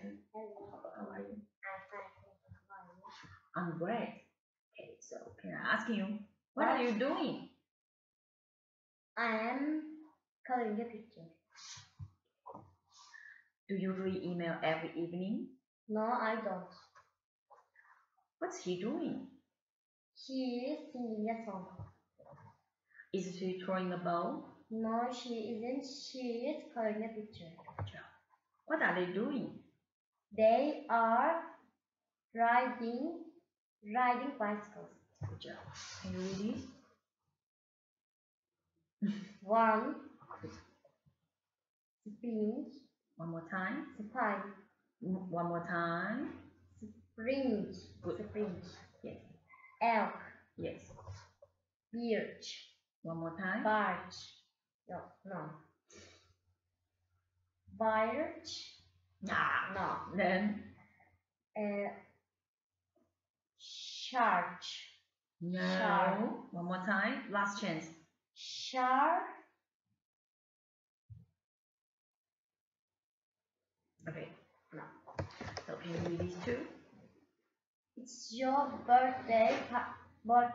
too. Hello. How are you? I'm fine. Thank you. How are you? I'm great. Okay, so can I ask you, what are you doing? I am coloring a picture. Do you read email every evening? No, I don't. What's he doing? She is singing a song. Is she throwing a ball? No, she isn't. She is coloring a picture. What are they doing? They are riding bicycles. Good job. Can you read it? One sprint, One more time. spine, One more time. sprint, Good. sprint. Yes. Elk, Yes. birch, One more time. barge. No. Birch. No. Then. Charge. No. Shark. One more time. Last chance. Shark. Okay. No. So can you read these two? It's your birthday, but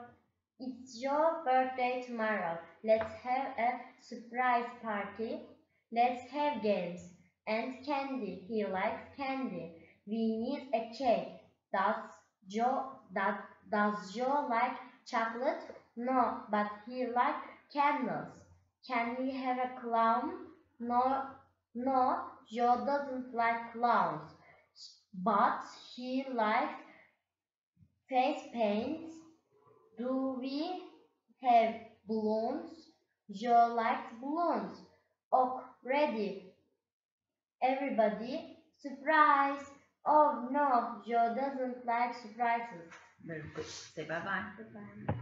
it's your birthday tomorrow. Let's have a surprise party. Let's have games and candy. He likes candy. We need a cake. Does Joe like chocolate? No, but he likes candles. Can we have a clown? No, Joe doesn't like clowns, but he likes face paints. Do we have balloons? Joe likes balloons. Oh, ready. Everybody, surprise! Oh no, Joe doesn't like surprises. Very good. Say bye-bye. Goodbye.